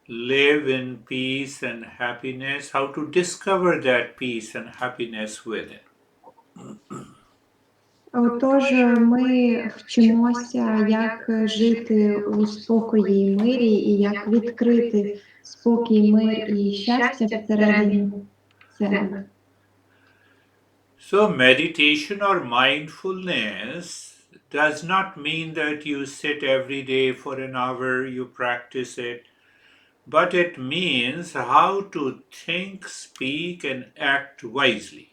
live in peace and happiness, how to discover that peace and happiness within. Отож, ми вчимося, як жити у спокої і мирі, і як відкрити спокій, мир і щастя всередині себе. So, meditation or mindfulness does not mean that you sit every day for an hour, you practice it, but it means how to think, speak, and act wisely.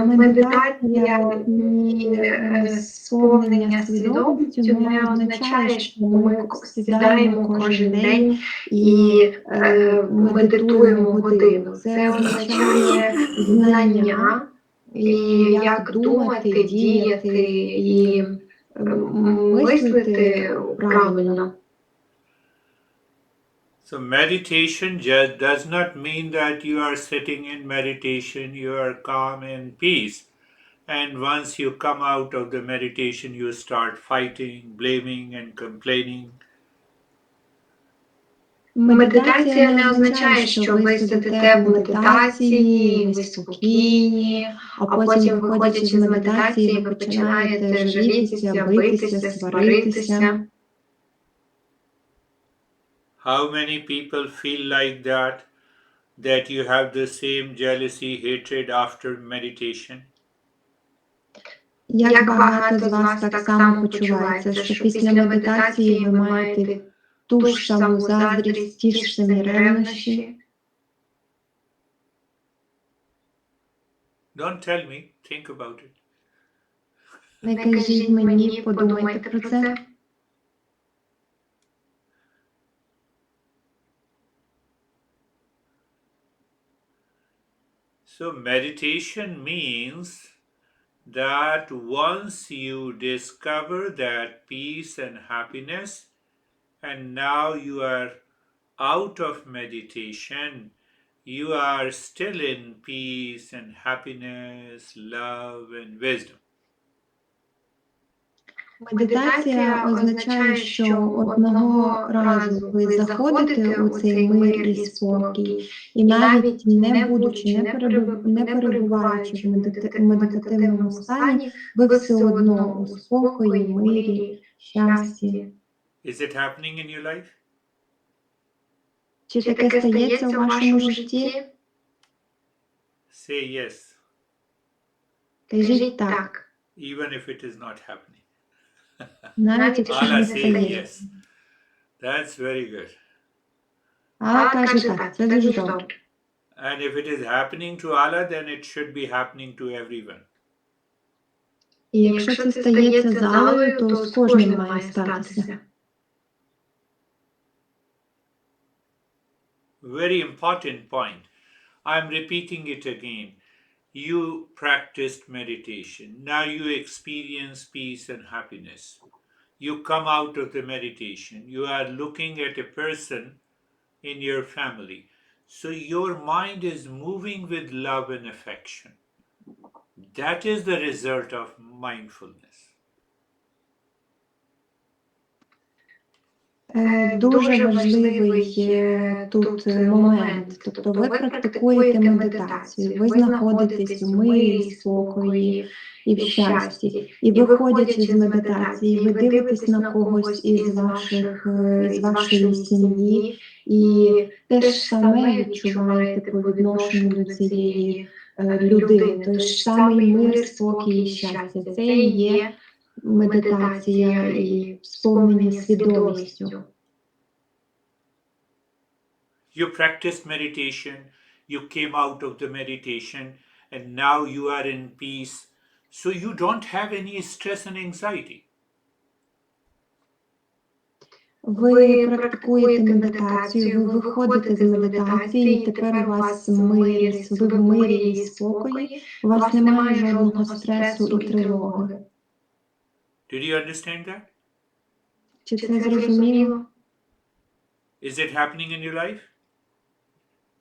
Медитація і сповнення свідомістю не означає, що ми сідаємо кожен день і медитуємо годину. Це означає знання, і як думати, діяти і мислити правильно. So meditation just does not mean that you are sitting in meditation, you are calm and peace. And once you come out of the meditation, you start fighting, blaming and complaining. Медитація не означає, що ви сидите в медитації, ви спокійні, а потім, виходячи з медитації, ви починаєте жалітися, битися, сваритися. How many people feel like that you have the same jealousy, hatred after meditation? Як багато з вас так само почувається, що після медитації ви маєте ту ж саму заздрість, ті ж самі ревнощі? Don't tell me, think about it. Не кажіть мені, подумайте про це. So meditation means that once you discover that peace and happiness, and now you are out of meditation, you are still in peace and happiness, love and wisdom. Медитація означає, що одного разу ви заходите у цей мир і спокій, і навіть не будучи, не перебуваючи в медитативному стані, ви все одно у спокої, мирі, щасті. Is it happening in your life? Чи таке стається у вашому житті? Say yes, Кажіть так, even if it is not happening. навіть якщо Allah не say стається. yes. That's very good. Allah каже так, це дуже добре. And if it is happening to Allah, then it should be happening to everyone. І якщо це стається з Аллою, то з кожним має статися. Very important point. I'm repeating it again. You practiced meditation. Now you experience peace and happiness. You come out of the meditation. You are looking at a person in your family. So your mind is moving with love and affection. That is the result of mindfulness. Дуже важливий тут момент. Тобто ви практикуєте медитацію, ви знаходитесь у мирі, спокої і в щасті. І виходячи з медитації, ви дивитесь на когось із вашої сім'ї і те ж саме відчуваєте по відношенню до цієї людини. Той ж самий мир, спокій і щастя. Це і є медитація і сповнення свідомістю. You practiced meditation, you came out of the meditation, and now you are in peace. So you don't have any stress and anxiety. Ви практикуєте медитацію, ви виходите з медитації, і тепер у вас мир, ви в мирі і спокої, у вас немає жодного стресу і тривоги. Did you understand that? Чи це зрозуміло? Is it happening in your life?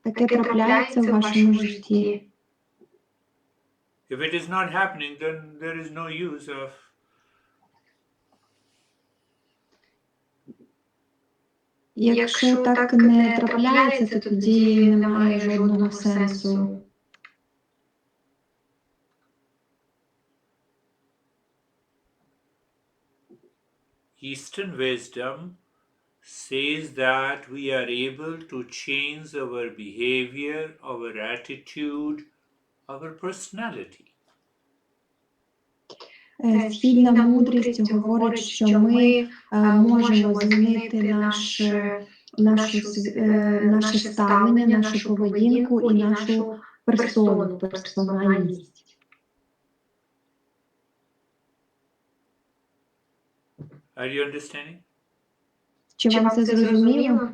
Таке трапляється у вашому житті. If it is not happening, then there is no use of Якщо так не трапляється, то тоді немає жодного сенсу. Eastern wisdom says that we are able to change our behavior, our attitude, our personality. Східна мудрість говорить, що ми можемо змінити наше ставлення, нашу поведінку і нашу персону, персональність. Are you understanding? Чи вам це зрозуміло?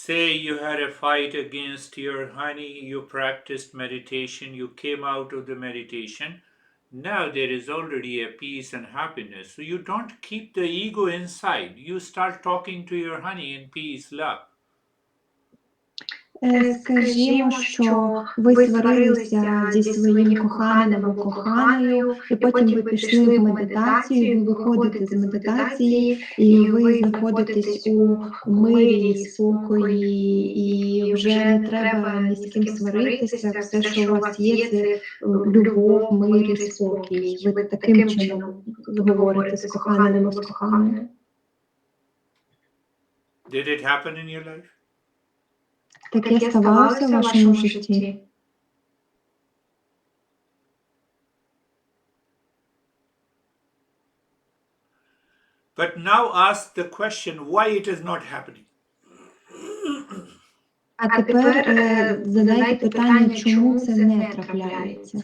Say you had a fight against your honey, you practiced meditation, you came out of the meditation. Now there is already a peace and happiness. So you don't keep the ego inside. You start talking to your honey in peace, love. Скажімо, що ви сварилися зі своїм коханим або коханою, і потім ви пішли в медитацію, ви виходите з медитації, і ви знаходитесь у мирі, спокої, і вже не треба ні з ким сваритися, все, що у вас є, це любов, мир і спокій. Ви таким чином говорите з коханим або з коханою. Did it happen in your life? Таке ставалося в вашому житті? But now ask the question why it is not happening. А тепер задайте питання, чому це не трапляється.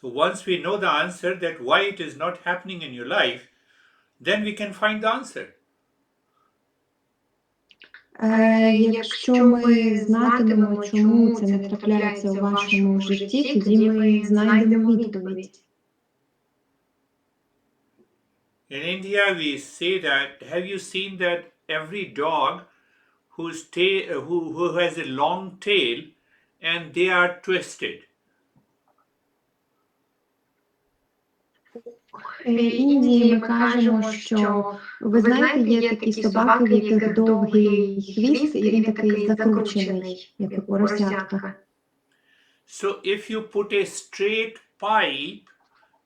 So once we know the answer that why it is not happening in your life, then we can find the answer. Якщо ми знатимемо, чому це не трапляється у вашому житті, тоді ми знайдемо відповідь. In India, we say that, have you seen that every dog who has a long tail and they are twisted? В Індії ми кажемо, що, ви знаєте, є такі собаки, в яких довгий хвіст, і він такий закручений, як у поросятка. So if you put a straight pipe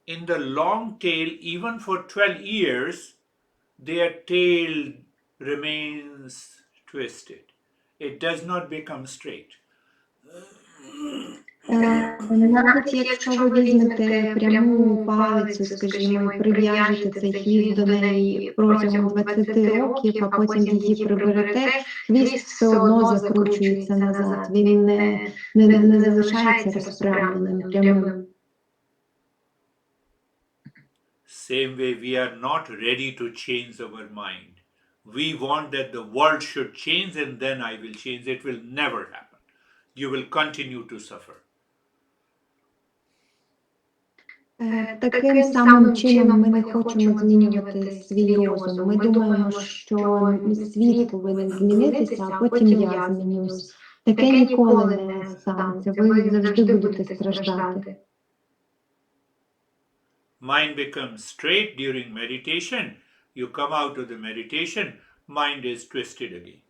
in the long tail, even for 12 years, their tail remains twisted. It does not become straight. Навіть якщо ви візьмете пряму палицю, скажімо, і прив'яжете цей хвіст до неї протягом 20 років, а потім її приберете, хвіст все одно закручується назад, він не залишається розпрямленим, прямим. Same way, we are not ready to change our mind. We want that the world should change and then I will change. It will never happen. You will continue to suffer. Таким самим чином ми не хочемо змінювати свій розум. Ми думаємо, що світ повинен змінитися, а потім я змінюсь. Таке ніколи не станеться. Ви завжди будете страждати. Mind becomes straight during meditation. You come out of the meditation, mind is twisted again.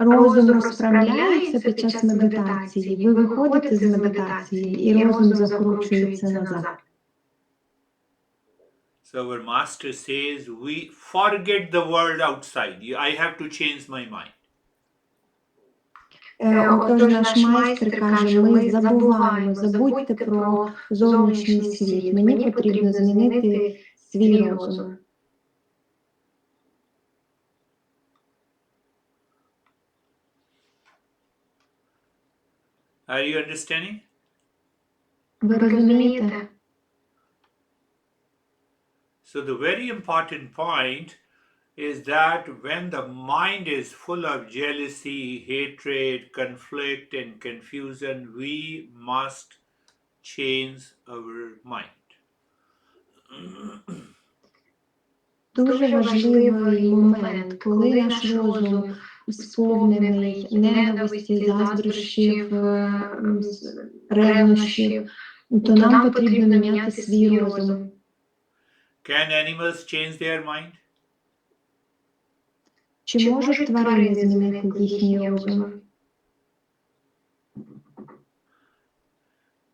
Розум розправляється під час медитації. Ви виходите з медитації, і розум закручується назад. So our master says, we forget the world outside. I have to change my mind. Отож наш майстер каже, ми забудьте про зовнішній світ. Мені потрібно змінити свій розум. Are you understanding? Ви розумієте? So the very important point is that when the mind is full of jealousy, hatred, conflict, and confusion, we must change our mind. Дуже важливий момент, коли наш розум сповнений ненависті, заздрощів, ревнощів, то нам потрібно міняти свій розум. Can animals change their mind? Чи можуть тварини змінити їхній розум?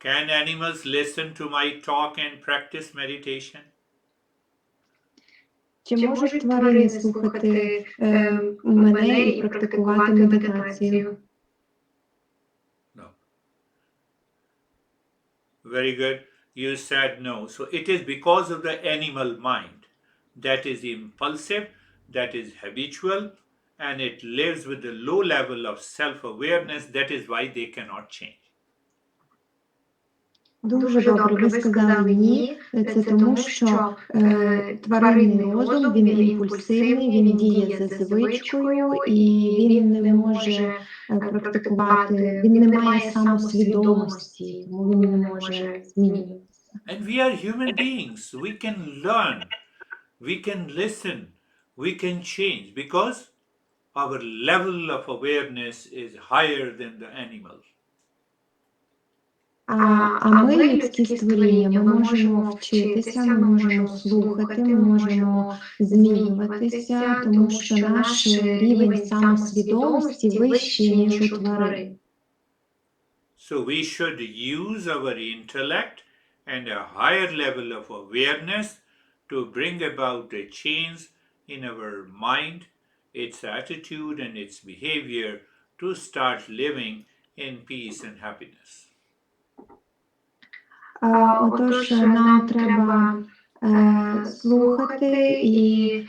Can animals listen to my talk and practice meditation? Чи можуть тварини слухати мене і практикувати медитацію? No. Very good. You said no. So it is because of the animal mind that is impulsive, that is habitual, and it lives with a low level of self-awareness. That is why they cannot change. Дуже добре, ви сказали ні. Це тому, що тваринний розум, він імпульсивний, він діє за звичкою, і він не може практикувати, він не має самосвідомості, тому він не може змінюватися. And we are human beings. We can learn, we can listen, we can change because our level of awareness is higher than the animals. А ми, людські створіння, ми можемо вчитися, ми можемо слухати, ми можемо змінюватися, тому що наш рівень самосвідомості вищий, ніж у тварин. So we should use our intellect and a higher level of awareness to bring about a change in our mind, its attitude and its behavior to start living in peace and happiness. Отож, нам треба слухати і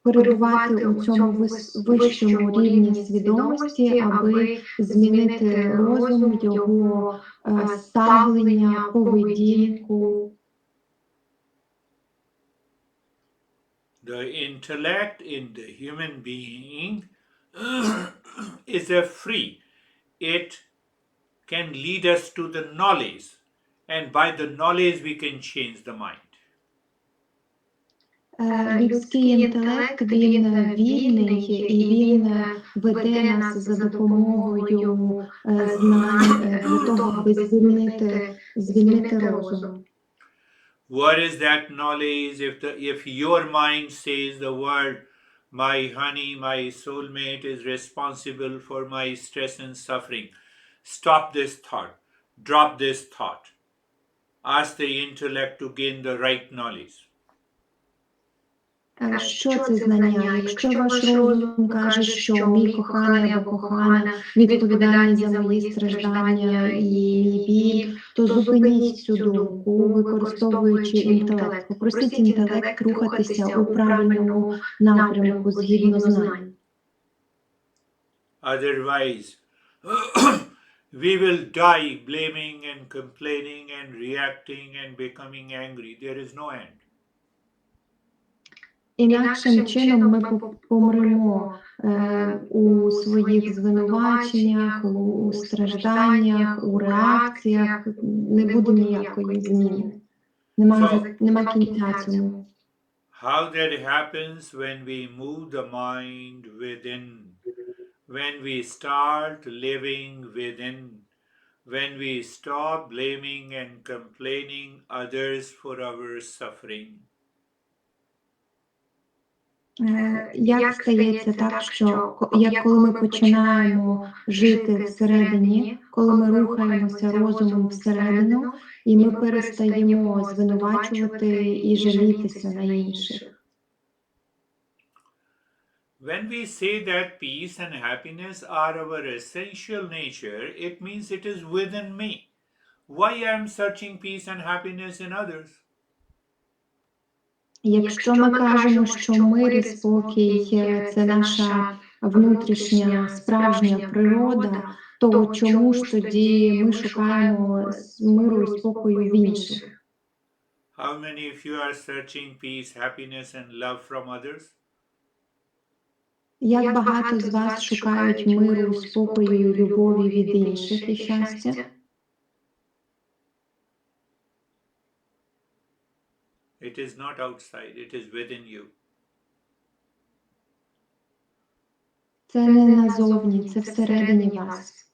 перебувати у цьому вищому рівні свідомості, аби змінити розум, його ставлення, поведінку. The intellect in the human being is a free. It can lead us to the knowledge, and by the knowledge we can change the mind. Людський інтелект, він вільний, і він веде нас за допомогою знань для того, аби звільнити розум. What is that knowledge? If your mind says the word, my honey, my soulmate is responsible for my stress and suffering, stop this thought, drop this thought. Ask the intellect to gain the right knowledge. Що це знання? Якщо ваш розум каже, що мій коханий або кохана відповідальні за мої страждання і мій біль, то зупиніть цю думку, використовуючи інтелект. Попросіть інтелект рухатися у правильному напрямку згідно знань. Otherwise, we will die blaming and complaining and reacting and becoming angry. There is no end. Інакшим чином ми помремо у своїх звинуваченнях, у стражданнях, у реакціях, не буде ніякої зміни. Нема кінця цьому. How that happens when we move the mind within, when we start living within, when we stop blaming and complaining others for our suffering. Як стається так, що коли ми починаємо жити всередині, коли ми рухаємося розумом всередину, і ми перестаємо звинувачувати і жалітися на інших. When we say that peace and happiness are our essential nature, it means it is within me. Why I am searching peace and happiness in others? Якщо ми кажемо, що мир і спокій – це наша внутрішня, справжня природа, то чому ж тоді ми шукаємо миру і спокою в інших? How many of you are searching peace, happiness and love from others? Як багато з вас шукають миру, спокою і любові від інших і щастя? It is not outside, it is within you. Це не назовні, це всередині вас.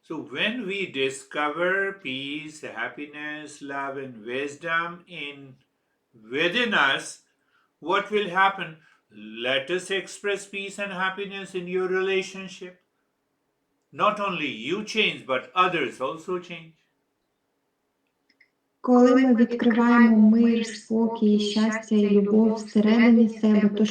So when we discover peace, happiness, love and wisdom in within us, what will happen? Let us express peace and happiness in your relationship. Not only you change, but others also change. Коли ми відкриваємо мир, спокій, щастя і любов всередині себе, то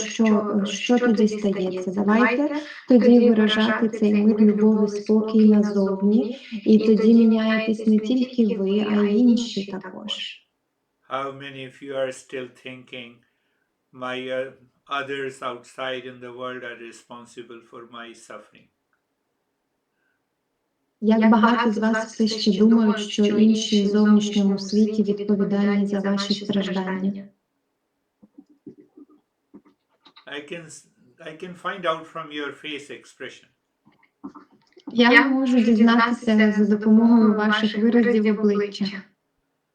що тоді стається? Давайте тоді виражати цей мир, любов і спокій назовні, і тоді міняєтесь не тільки ви, а й інші також. How many of you are still thinking my others outside in the world are responsible for my suffering? Як багато з вас все ще думають, що інші в зовнішньому світі відповідальні за ваші страждання? I can find out from your face expression. Я можу дізнатися за допомогою ваших виразів обличчя.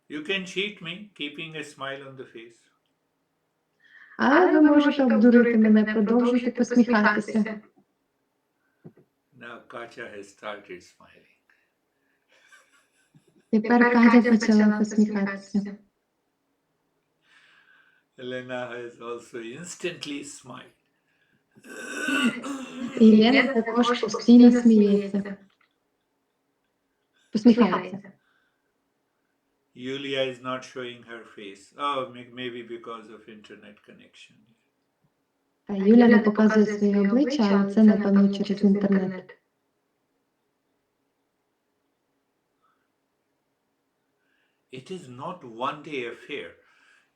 You can cheat me, keeping a smile on the face. Але ви можете обдурити мене, продовжуйте посміхатися. Now Katya has started smiling. Тепер Катя почала посміхатися. Elena has also instantly smiled. І Лена також постійно сміється. Посміхається. Yulia is not showing her face. Oh, maybe because of internet connection. Юля не показує своє обличчя, але це, напевно, через інтернет. It is not one day affair.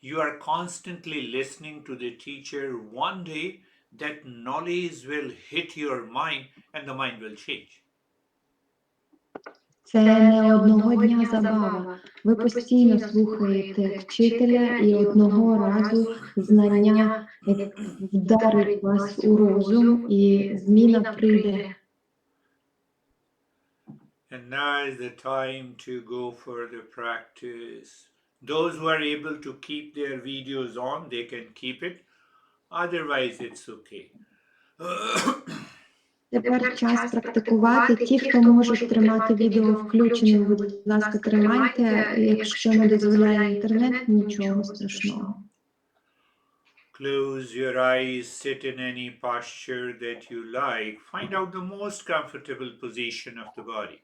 You are constantly listening to the teacher. One day that knowledge will hit your mind and the mind will change. Це не одного дня забава. Ви постійно слухаєте вчителя, і одного разу знання вдарить вас у розум, і зміна прийде. And now is the time to go for the practice. Those who are able to keep their videos on, they can keep it. Otherwise, it's okay. Тепер час практикувати. Ті, хто можуть тримати відео включеним, будь ласка, тримайте. Якщо не дозволяє інтернет, нічого страшного. Close your eyes, sit in any posture that you like. Find out the most comfortable position of the body.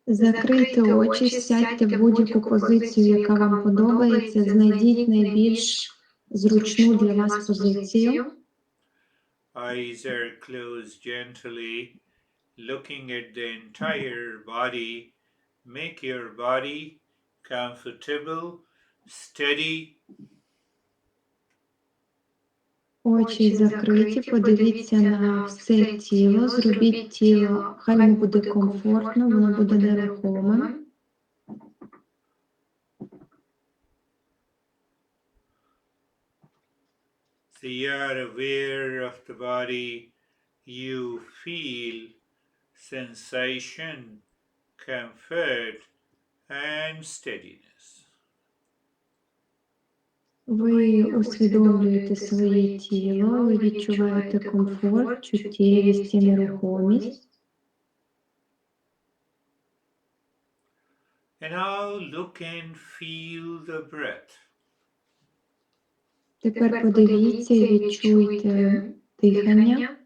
Закрийте очі, сядьте в будь-яку позицію, яка вам подобається. Знайдіть найбільш зручну для вас позицію. Eyes are closed gently, looking at the entire body. Make your body comfortable, steady. Очі закриті, подивіться на все тіло, зробіть тіло, хай йому буде комфортно, воно буде нерухомим. So you are aware of the body, you feel sensation, comfort, and steadiness. Ви усвідомлюєте своє тіло, ви відчуваєте комфорт, чуттєвість і нерухомість. And now look and feel the breath. Тепер подивіться і відчуйте дихання.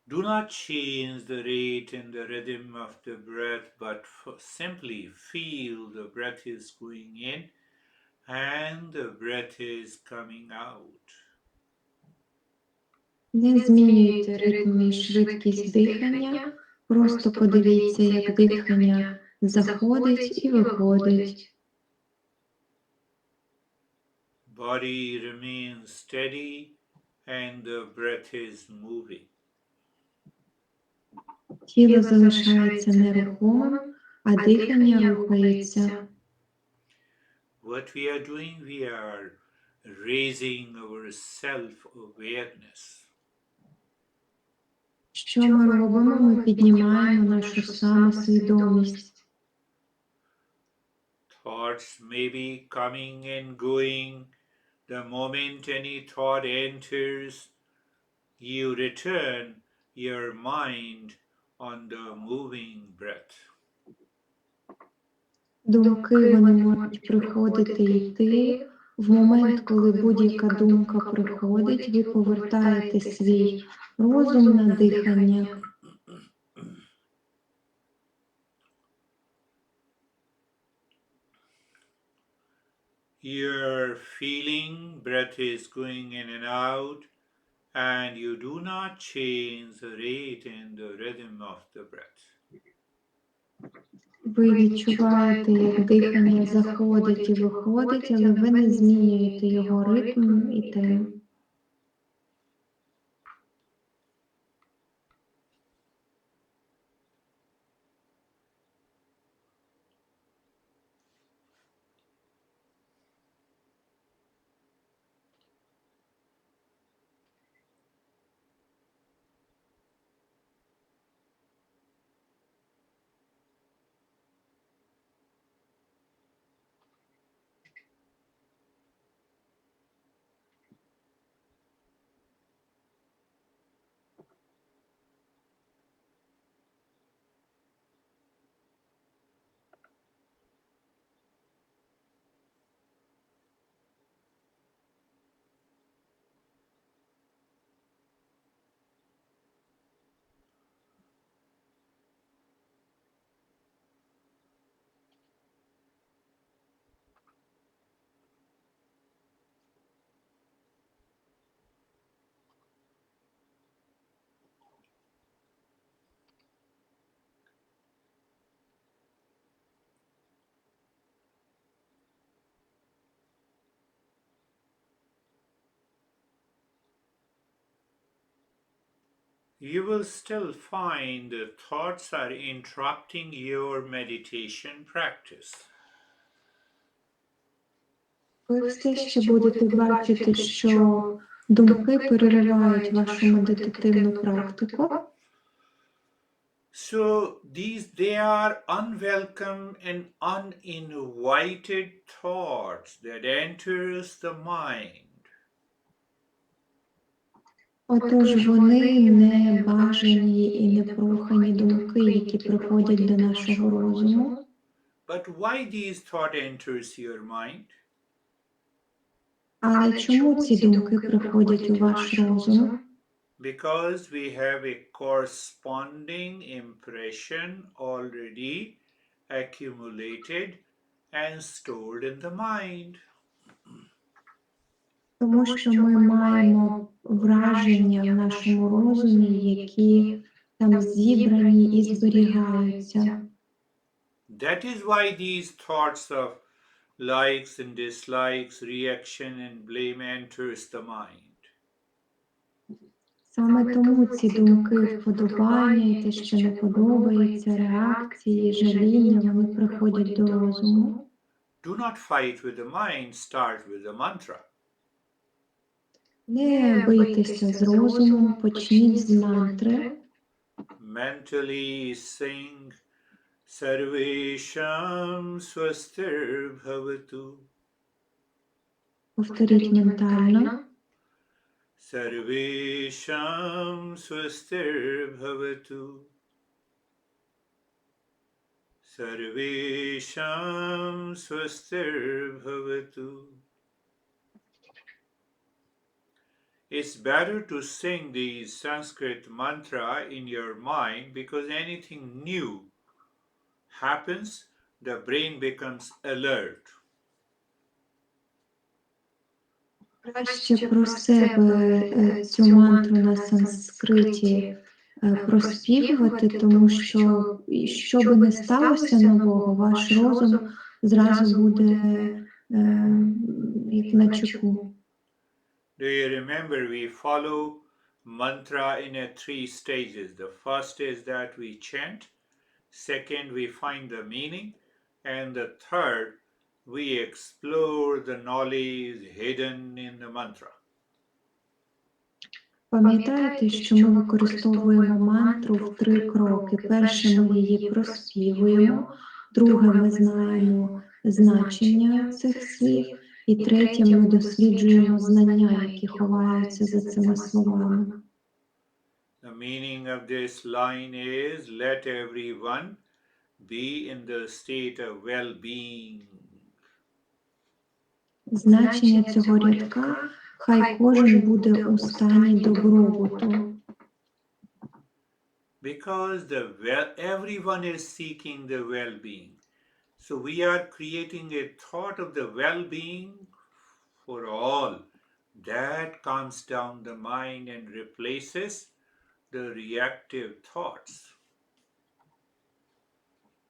Do not change the rate and the rhythm of the breath, but simply feel the breath is going in and the breath is coming out. Не змінюйте ритм і швидкість дихання, просто подивіться, як дихання заходить і виходить. Body remains steady and the breath is moving. Тіло залишається нерухомим, а дихання рухається. What we are doing, we are raising our self-awareness. Що ми робимо? Ми піднімаємо нашу самосвідомість. Thoughts may be coming and going. The moment any thought enters, you return your mind on the moving breath. Думки, вони можуть приходити і йти. В момент, коли будь-яка думка приходить, ви повертаєте свій розум на дихання. You're feeling breath is going in and out, and you do not change the rate and the rhythm of the breath. Ви відчуваєте, як дихання заходить і виходить, але ви не змінюєте його ритм і темп. You will still find that thoughts are interrupting your meditation practice. Ви все ще будете бачити, що думки переривають вашу медитативну практику. So they are unwelcome and uninvited thoughts that enters the mind. Отож, вони не бажані і непрохані думки, які приходять до нашого розуму. But why these thoughts enters your mind? Але чому ці думки приходять у ваш розум? Because we have a corresponding impression already accumulated and stored in the mind. Тому що ми маємо враження в нашому розумі, які там зібрані і зберігаються. That is why these thoughts of likes and dislikes, reaction and blame enters the mind. Саме тому ці думки вподобання і те, що не подобається, реакції, жаління, вони приходять до розуму. Do not fight with the mind, start with the mantra. Не бийтеся з розумом, почніть з мантри. Mentally sing Sarvesham Swastir Bhavatu. Повторіть ментально. Sarvesham Swastir Bhavatu. Sarvesham Swastir Bhavatu. It's better to sing the Sanskrit mantra in your mind because anything new happens, the brain becomes alert. Краще про себе цю мантру на санскриті проспівувати, тому що би не сталося нового, ваш розум зразу буде як на чеку. Do you remember we follow mantra in 3 stages? The first is that we chant, second we find the meaning, and the third we explore the knowledge hidden in the mantra. Пам'ятаєте, що ми використовуємо мантру в 3 кроки. Перше, ми її проспівуємо, друге, ми знаємо значення цих слів, і третє, ми досліджуємо знання, які ховаються за цими словами. The meaning of this line is let everyone Be in the state of well-being. Значення цього рядка хай кожен буде у стані добробуту. Because everyone is seeking the well-being. So we are creating a thought of the well-being for all. That calms down the mind and replaces the reactive thoughts.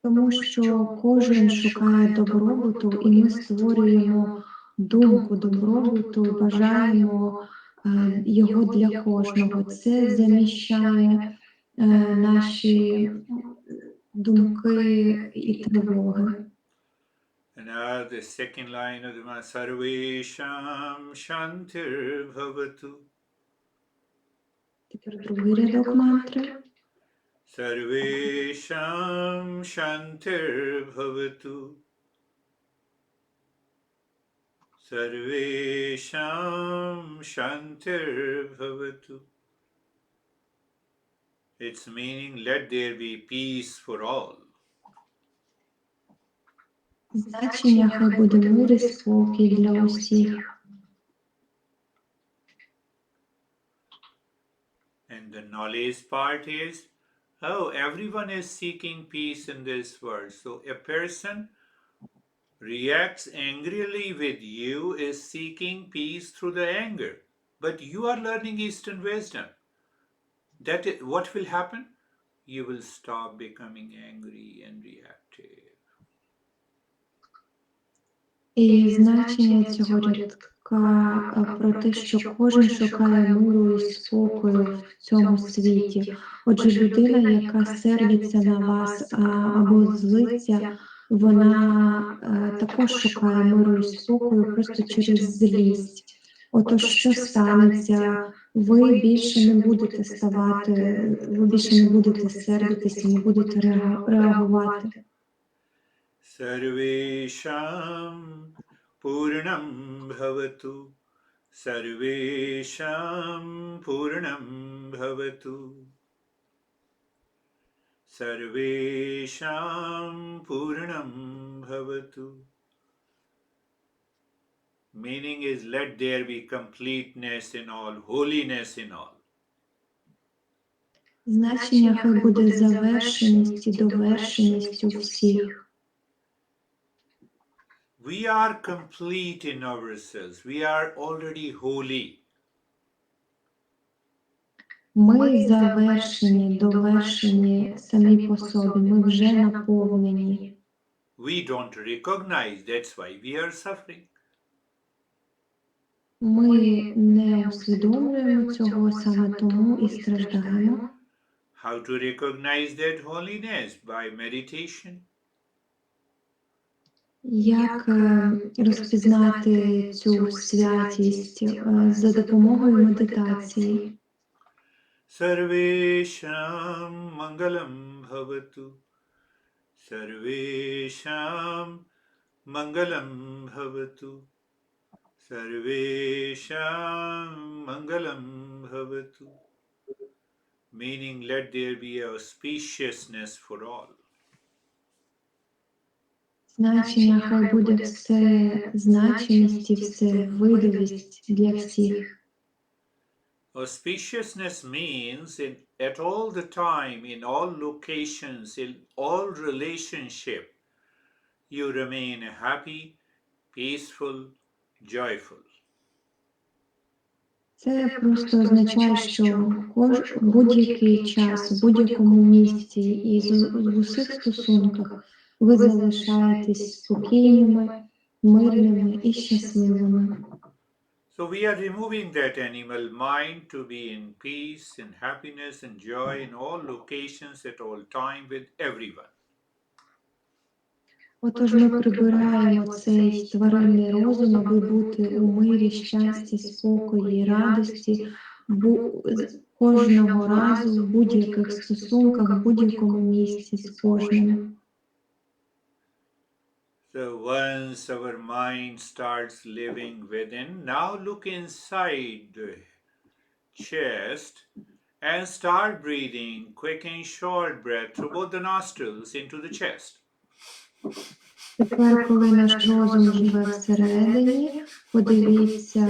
Тому що кожен шукає добробуту, і ми створюємо думку добробуту, бажаємо його для кожного. Це заміщає наші думки і тривоги. And now the second line of the mantra, Sarvesham Shantir Bhavatu. Тепер другий рядок мантри. Sarvesham Shantir Bhavatu. Sarvesham Shantir Bhavatu. Its meaning, let there be peace for all. Значення хай буде мир і спокій для усіх. And the knowledge part is, oh, everyone is seeking peace in this world. So a person reacts angrily with you is seeking peace through the anger. But you are learning Eastern wisdom. That is, what will happen? You will stop becoming angry and reactive. І значення цього рядка про те, що кожен шукає миру і спокою в цьому світі. Отже, людина, яка сердиться на вас або злиться, вона також шукає миру і спокою просто через злість. Отож, що станеться? Ви більше не будете ви більше не будете сердитися, не будете реагувати. Sarvesham Purnam Bhavatu. Sarvesham Purnam Bhavatu. Sarvesham Purnam Bhavatu. Meaning is, let there be completeness in all, holiness in all. Значення хай буде завершеність і довершеність у всіх. We are complete in ourselves. We are already holy. Ми завершені, довершені самі по собі. Ми вже наповнені. We don't recognize, that's why we are suffering. Ми не усвідомлюємо цього, саме тому і страждаємо. How to recognize that holiness? By meditation. Як розпізнати цю святість? За допомогою медитації. Sarvesham Mangalam Bhavatu. Sarvesham Mangalam Bhavatu. Sarvesham Mangalam Bhavatu. Meaning, let there be auspiciousness for all. Значення хай буде все значимість і все видовість для всіх. Auspiciousness means at all the time, in all locations, in all relationship, you remain happy, peaceful, joyful. Це просто означає, що в будь-який час, в будь-якому місці і в усіх стосунках ви залишаєтесь спокійними, мирними і щасливими. So we are removing that animal mind to be in peace, in happiness and joy in all locations at all time with everyone. Отож ми прибираємо цей тваринний розум, аби бути у мирі, щасті, спокої, радості кожного разу, в будь-яких стосунках, в будь-якому місці з кожним. So once our mind starts living within, now look inside the chest And start breathing quick and short breath through both the nostrils into the chest. Тепер, коли наш розум живе всередині, подивіться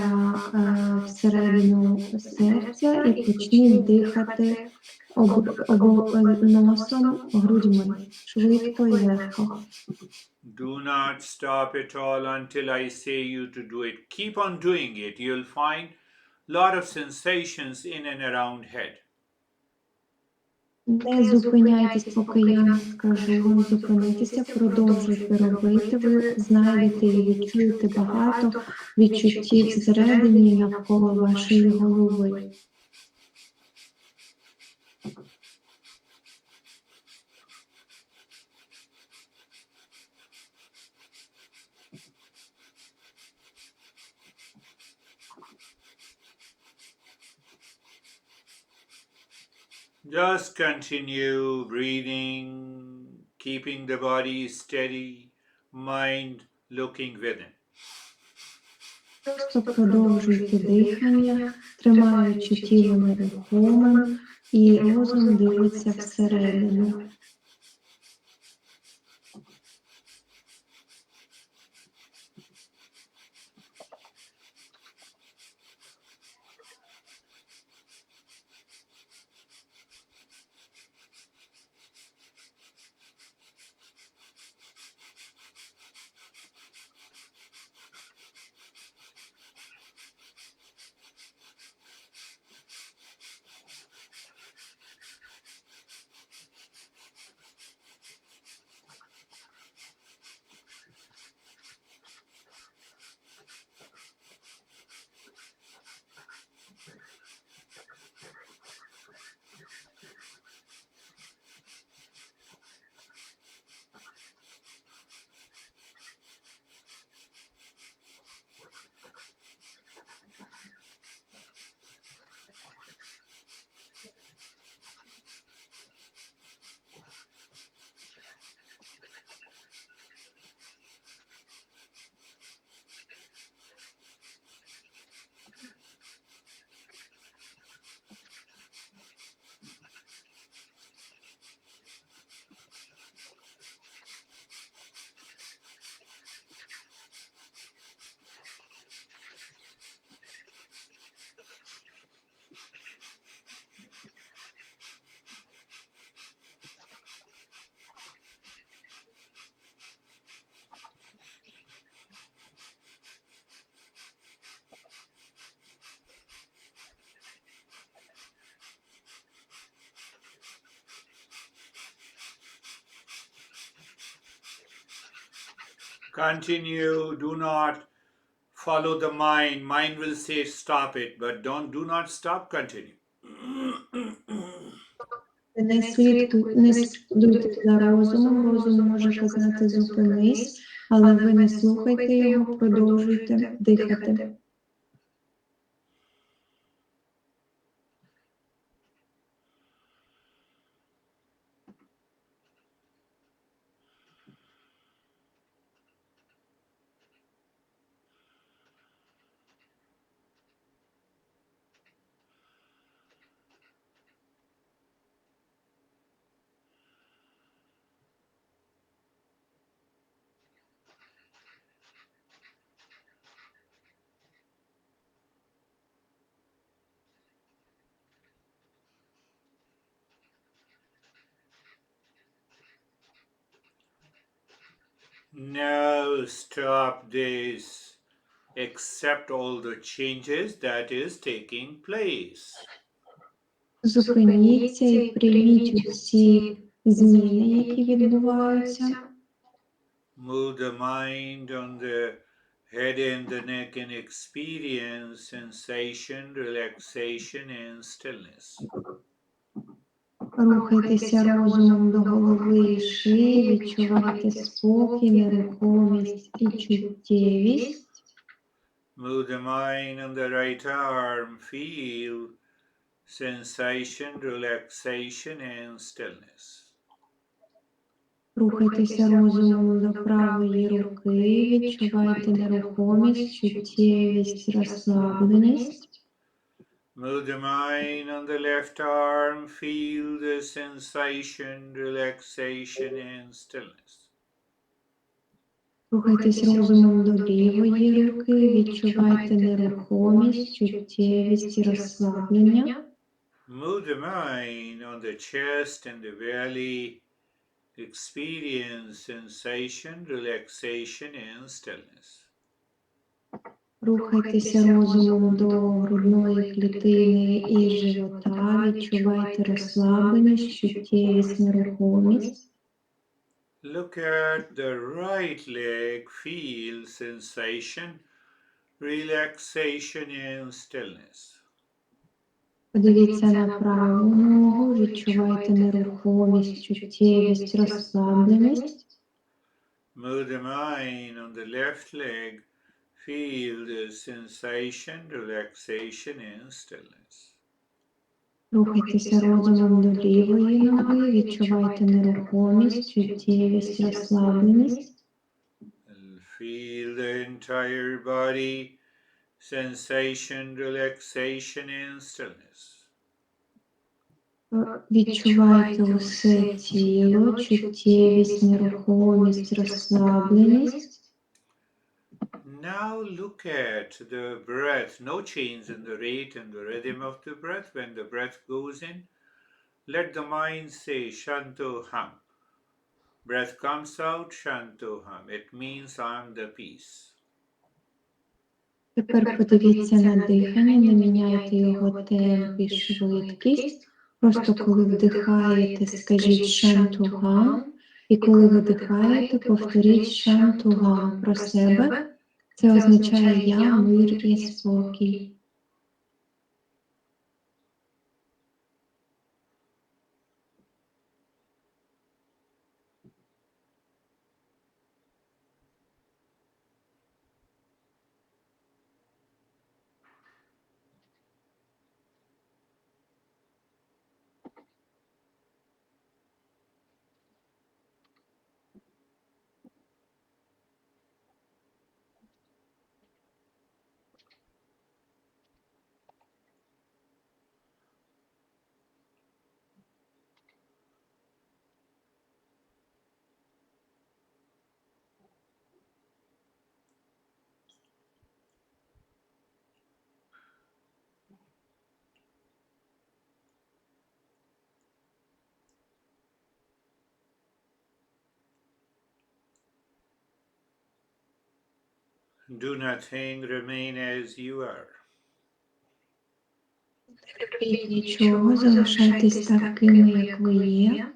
всередину серця і почніть дихати носом, грудьми, швидко і легко. Do not stop at all until I say you to do it. Keep on doing it. You'll find a lot of sensations in and around head. Не зупиняйтесь, поки я не скажу вам зупинитися, продовжуйте робити, ви знайдете і відчуєте багато відчуттів всередині і навколо вашої голови. Just continue breathing, keeping the body steady, mind looking within. Просто продовжуйте дихання, тримаючи тіло нерухомим, і розум дивиться всередину. Continue, do not follow the mind. Mind will say stop it, but do not stop, continue. Не слідуйте за розумом, розум може казати зупинись, але ви не слухайте його, продовжуйте дихати. Now stop this. Accept all the changes that is taking place. Зупиніться і прийміть усі зміни, які відбуваються. Move the mind on the head and the neck and experience sensation, relaxation and stillness. Рухайтеся розумом до голови і шиї, відчувайте спокій, нерухомість і чуттєвість. Move the mind on the right arm, feel sensation, relaxation and stillness. Рухайтеся розумом до правої руки, відчувайте нерухомість, чуттєвість, розслабленість. Move the mind on the left arm, feel the sensation, relaxation and stillness. Рухайтесь розумом до лівої руки, відчувайте нерухомість, чуттєвість і розслаблення. Move the mind on the chest and the belly, experience sensation, relaxation and stillness. Рухайтеся розумом до грудної клітини і живота, відчувайте розслабленість, чуттєвість, нерухомість. Look at the right leg, feel sensation, relaxation and stillness. Подивіться на праву ногу, відчувайте нерухомість, чуттєвість, розслабленість. Move the mind on the left leg, feel the sensation, relaxation and stillness. Рухайтеся розумом до лівої ноги, відчувайте нерухомість, чуттєвість, розслабленість. Feel the entire body, sensation, relaxation and stillness. Відчувайте усе тіло, чуттєвість, нерухомість, розслабленість. Now look at the breath, no change in the rate and the rhythm of the breath. When the breath goes in, let the mind say Shanto Ham. Breath comes out, Shanto Ham. It means I'm the peace. Тепер подивіться на дихання, не міняйте його темп і швидкість. Просто коли вдихаєте, скажіть шантугам, і коли видихаєте, повторіть шантугам про себе. Це означає я, мир і спокій. Do nothing, remain as you are. Не робіть нічого, залишайтесь такими, як ви є.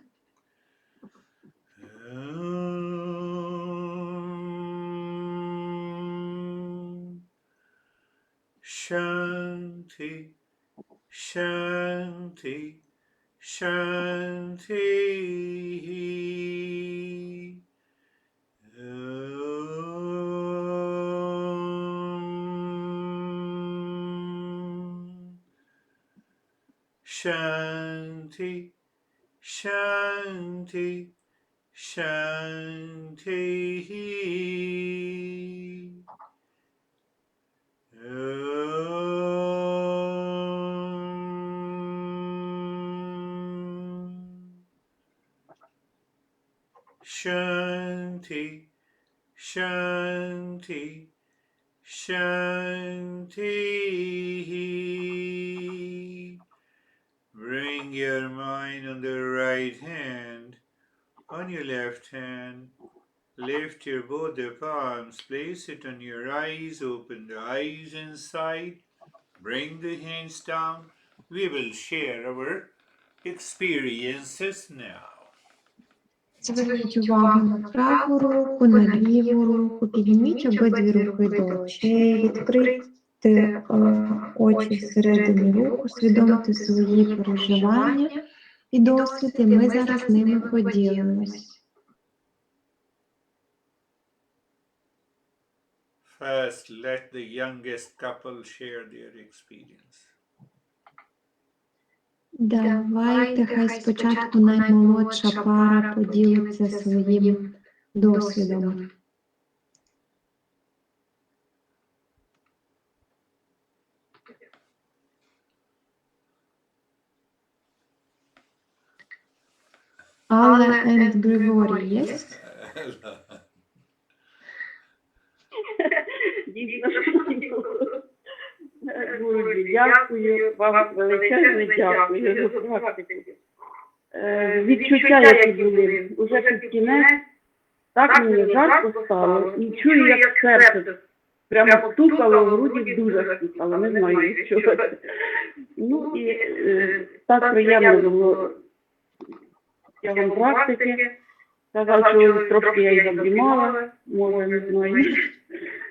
Shanti, Shanti, Shanti. Shanti, Shanti, Shanti. Shanti, Shanti, Shanti. Bring your mind on the right hand, on your left hand. Lift your both the palms, place it on your eyes, open the eyes inside, bring the hands down. We will share our experiences now. Зверніть увагу на праву руку, на ліву руку, підніміть обидві руки до очей, відкрийте очі всередині рук, усвідомте свої переживання і досвід, і ми зараз ними поділимось. First, let the youngest couple share their experience. Давайте, хай спочатку наймолодша пара поділиться своїм досвідом. Alla and Grigori, yes? Дійсно, що Гурджі, дякую вам величезне дякую за практику. Відчуття, які були уже під кінець, так мені жарко стало, і чую, як серце прямо стукало в груді, дуже стукало, не знаю від чого. Ну і так приємно було тягом практики. Сказав, що трошки я й обіймала, може, не знаю.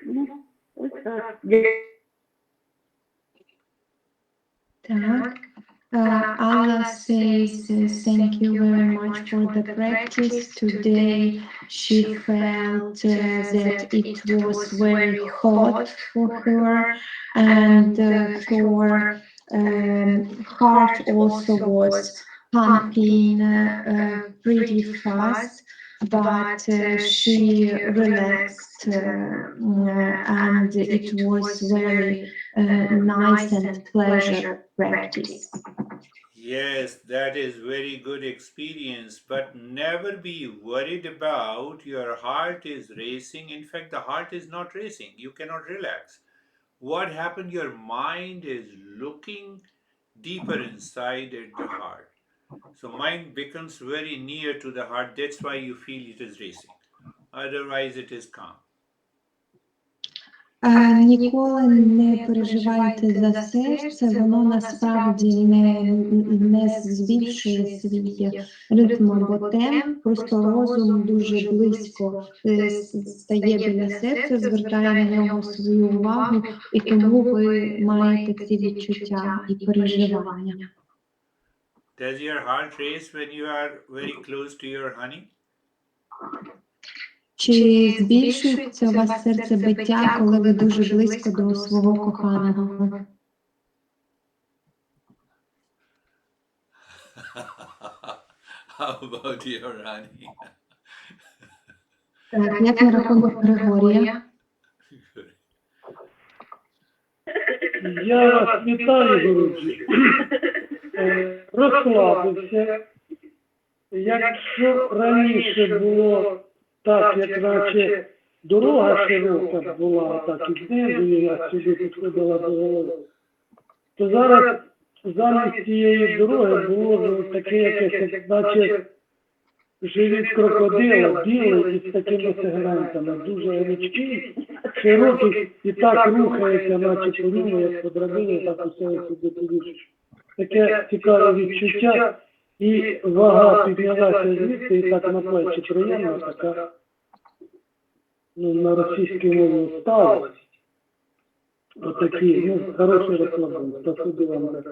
Ну, ось так. Так. Allah says, thank you very much for the practice. Today she felt that it was very hot for her, and her heart also was pumping pretty fast, but she relaxed, and it was very nice and pleasure practice. Yes, that is very good experience, but never be worried about your heart is racing. In fact, the heart is not racing. You cannot relax. What happened? Your mind is looking deeper inside at the heart. So mind becomes very near to the heart. That's why you feel it is racing. Otherwise, it is calm. Ніколи не переживайте за серце, воно насправді не збільшує свій ритм або темп, просто розум дуже близько стає біля серця, звертає на нього свою увагу, і тому ви маєте ці відчуття і переживання. Does your heart race when you are very close to your honey? Чи збільшується у вас серцебиття, коли ви дуже близько до свого коханого? How about your honey? Так, як на рахунок Григорія? Я вас вітаю, Гурджі. Розслабився. Якщо раніше було так, як наче дорога широка була, так і знизу, я сюди підходила до голови, то зараз замість цієї дороги було таке якесь, як наче живіт крокодила, білий із такими сегментами, дуже гнучкий, широкий, і так рухається, наче по ньому, як по драбині, так усе сюди підійшло. Таке цікаве відчуття, і вага піднялася звідси, і так на плечі приємна, така, ну, на російській мові усталость. Отакі, ну, хороший розслаблення. Спасибі вам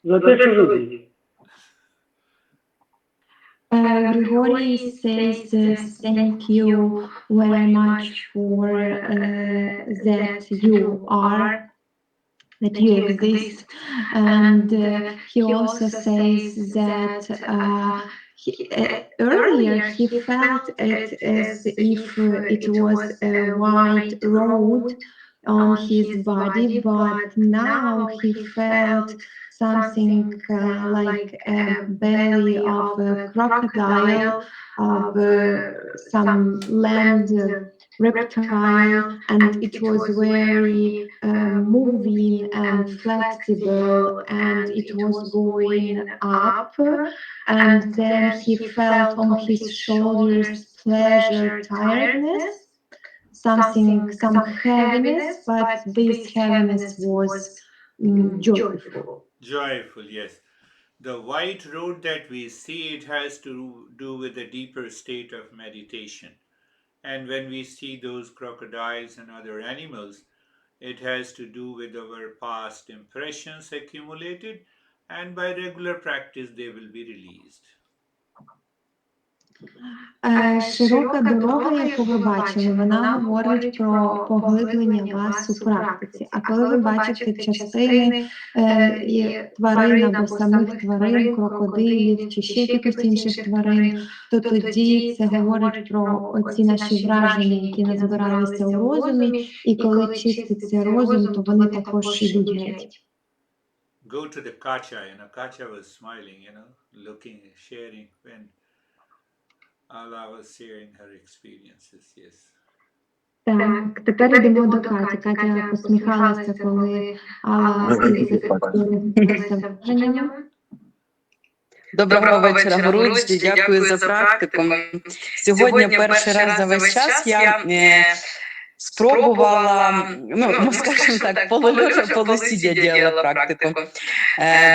за те, що ви робите. Grigori says thank you very much for that you exist, and he also says that earlier he felt it as if it was a wide road on his body, but now he felt something like a belly of a crocodile, of some land reptile, and it was very moving and flexible, and it was going up, and then he felt on his shoulders pleasure, tiredness, some heaviness, but this heaviness was joyful. Joyful, yes. The white road that we see, it has to do with the deeper state of meditation. And when we see those crocodiles and other animals, it has to do with our past impressions accumulated, and by regular practice, they will be released. Широка дорога, яку ви бачили, вона говорить про поглиблення вас у практиці. А коли ви бачите частини тварин або самих тварин, крокодилів чи ще якихось інших тварин, то тоді це говорить про ці наші враження, які назбиралися у розумі, і коли чиститься розум, то вони також ідуть геть. Go to the kacha, kacha was smiling, looking, sharing, when Allah was sharing her experiences. Yes. Так, тепер йдемо до Каті. Катя посміхалася, коли Алла поділилася враженнями. Доброго вечора, Гуруджі, дякую за практику. Сьогодні перший раз за весь час я спробувала, ну, скажімо так, полулежа, полусидя робила практику.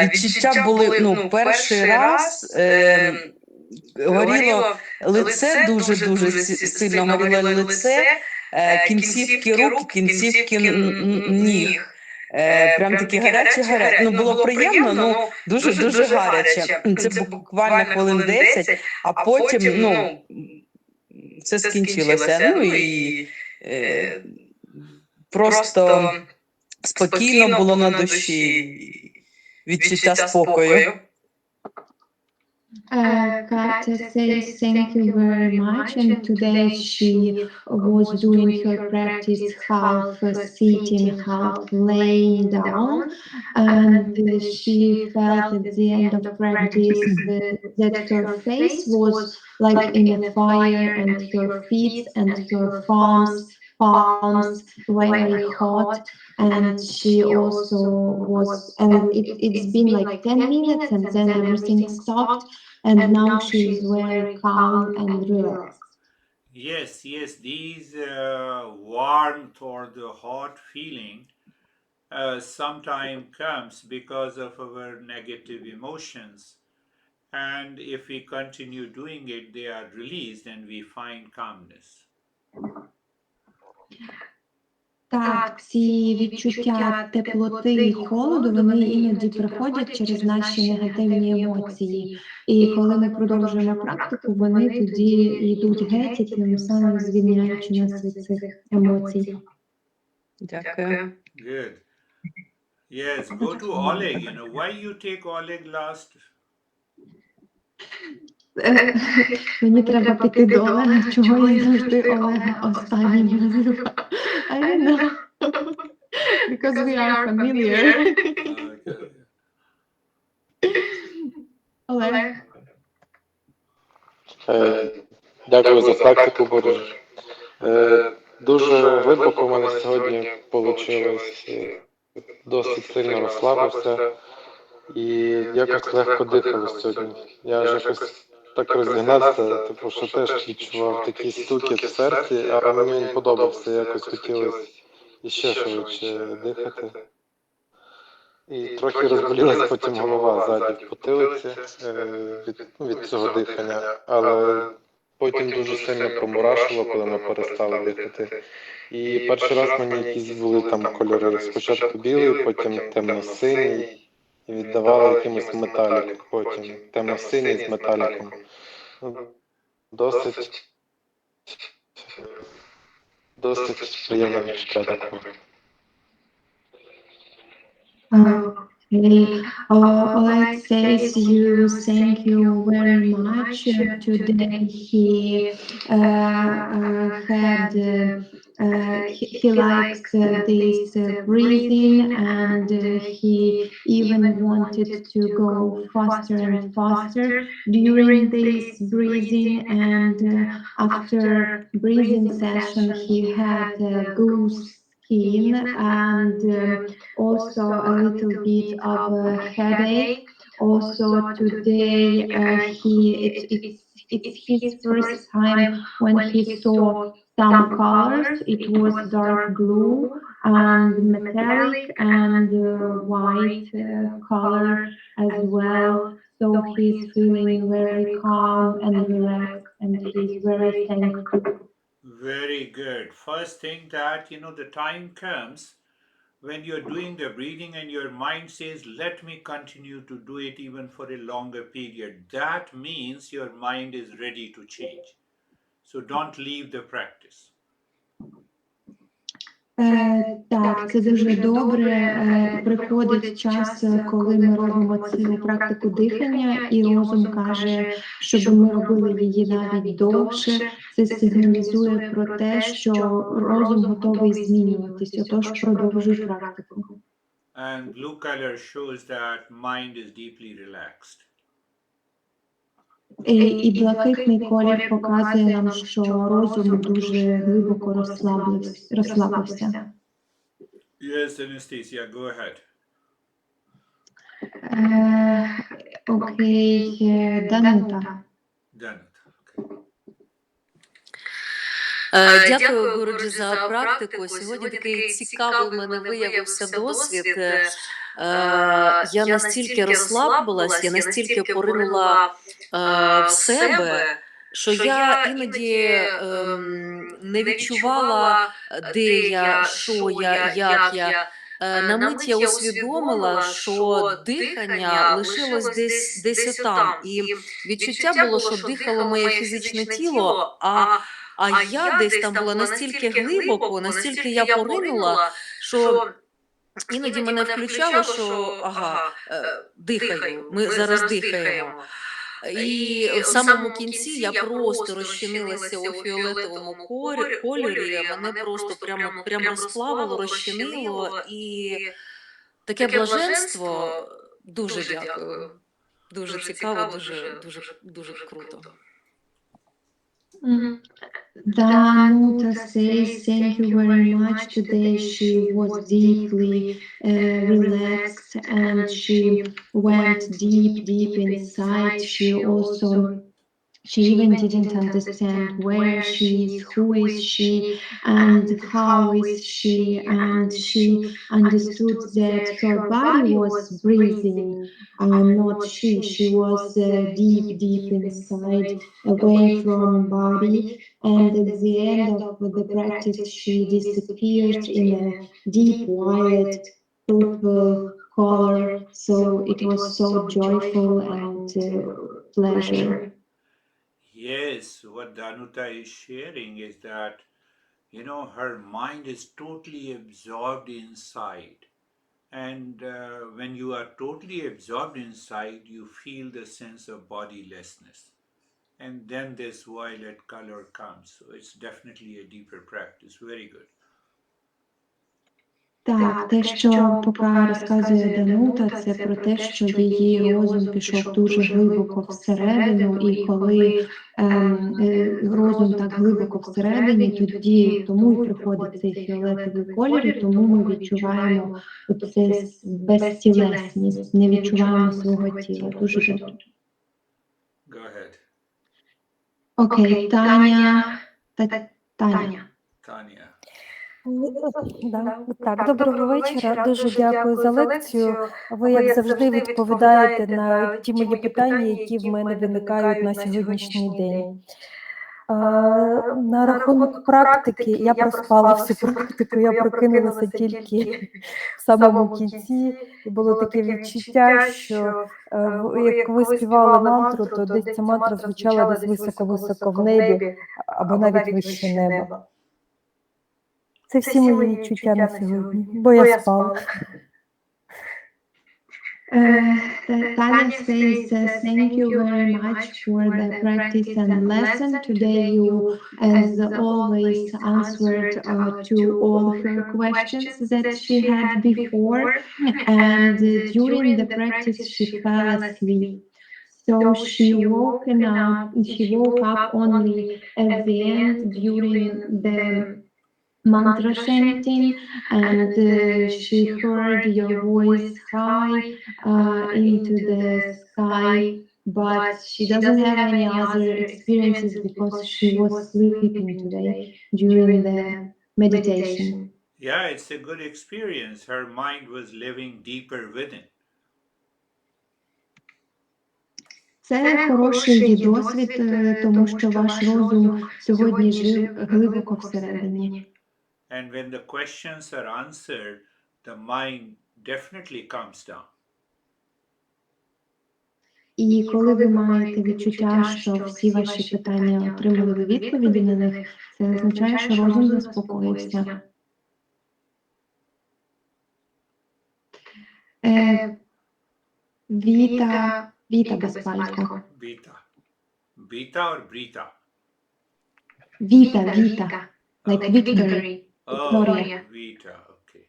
Відчуття були, ну, перший раз горіло лице, дуже-дуже сильно горіло лице, кінцівки рук, кінцівки ніг. Прям такі гарячі. Ну, було приємно, ну, дуже гаряче. Це буквально хвилин 10, а потім, ну, все скінчилося. Ну, і просто спокійно було на душі, відчуття спокою. Katya says thank you very much, and today she was doing her practice half sitting, half laying down, and she felt at the end of practice that her face was like in a fire, and her feet and her palms very hot, and she also was, and it's been like 10 minutes, and then everything stopped. And now she is very calm and relaxed. Yes, these warmth or the hot feeling sometimes comes because of our negative emotions. And if we continue doing it, they are released and we find calmness. Так, ці відчуття теплоти і холоду, вони іноді приходять через наші негативні емоції. І коли ми продовжуємо практику, вони тоді йдуть геть, і тим самим звільняючи нас від цих емоцій. Дякую. Good. Yes, go to Oleg. Why you take Oleg last? Мені треба піти до Олега, чого я завжди Олега останнім називаю. I don't know. Because we are familiar. Okay. Олег. Дякую за практику, Гуриш. Дуже глибоко в мене сьогодні вийшло, досить сильно розслабився і якось легко дихав сьогодні. Я ж якось так розігнався, тому що теж відчував такий стукіт в серці, а мені він подобався, якось хотілося іще швидше дихати. І трохи розболілась потім голова ззаді в потилиці від цього дихання, але потім дуже сильно промурашило, коли ми перестали дихати. І перший раз мені якісь були там кольори. Спочатку білий, потім темно-синій, і віддавали якимось металік, потім темно-синій з металіком. Досить приємне відчуття такого. Okay. Oleg says you thank you very much. Today he had he likes this breathing, and he even wanted to go faster and faster during this breathing, and after breathing session he had goose skin and also a little bit of a headache. Also today it's his first time when he saw some colors. It was dark blue and metallic and white color as well. So he's feeling very calm and relaxed, and he's very thankful. Very good. First thing that, the time comes when you're doing the breathing and your mind says, let me continue to do it even for a longer period. That means your mind is ready to change. So don't leave the practice. Так, це дуже добре. Приходить час, коли ми робимо цю практику дихання, і розум каже, щоб ми робили її навіть довше. Це сигналізує про те, що розум готовий змінюватись, отож продовжуй практику. And blue color shows that mind is deeply relaxed. І блакитний колір показує нам, що розум дуже глибоко розслабився. Yes, Anastasia, go ahead. Окей, Данута. Done. Дякую, Гуруджі, за практику. Сьогодні такий цікавий у мене виявився досвід. Я настільки розслабилась, я настільки поринула в себе, що я іноді не відчувала, де я, що я, як я. На мить я усвідомила, що дихання лишилось десь отам. І відчуття було, що дихало моє фізичне тіло, а я десь там була настільки глибоко, настільки я поринула, що іноді мене включало, що ага, дихаю, ми зараз дихаємо. І в самому кінці я просто розчинилася у фіолетовому кольорі, мене просто прямо розплавило, розчинило, і таке блаженство, дуже дякую, дуже цікаво, дуже круто. Danuta says thank you very much. Today she was deeply relaxed and she went deep inside. She even didn't understand where she is, who is she, and how is she, and she understood that her body was breathing, not she. She was deep inside, away from body, and at the end of the practice she disappeared in a deep violet purple color, so it was so joyful and pleasure. Yes, what Danuta is sharing is that, her mind is totally absorbed inside. And when you are totally absorbed inside, you feel the sense of bodilessness. And then this violet color comes. So it's definitely a deeper practice. Very good. Так, те, що поки розказує Данута, це про те, що її розум пішов дуже глибоко всередину, і коли розум так глибоко всередині, тому і приходить цей фіолетовий колір, і тому ми відчуваємо оце безтілесність, не відчуваємо свого тіла. Дуже добре. Go ahead. Окей, Таня. Таня. Tanya. Так, доброго вечора. Дуже дякую за лекцію. Ви, як завжди, відповідаєте на ті мої питання, які в мене виникають на сьогоднішній день. На рахунок практики, я проспала всю практику, я прокинулася тільки в самому кінці, і було таке відчуття, що як ви співали мантру, то десь ця мантра звучала десь високо-високо в небі, або навіть вище неба. Це всі мої відчуття на сьогодні, бо я спала. Tanya says, thank you very much for the practice and lesson. Today you, as always, answered to all her questions that she had before, and during the practice she fell asleep. So she woke up only at the end during the mantra chanting, and she heard your voice high into the sky, but she doesn't have any other experiences because she was sleeping today during the meditation. Yeah, it's a good experience. Her mind was living deeper within. Це хороший досвід, тому що ваш розум сьогодні жив глибоко всередині. And when the questions are answered, the mind definitely calms down. І коли ви маєте відчуття, що всі ваші питання отримали ви відповіді на них, це означає, що розум заспокоївся. Віта без пальця. Beta or Brita? Віта, like victory. Oh, Victoria. Vita, okay.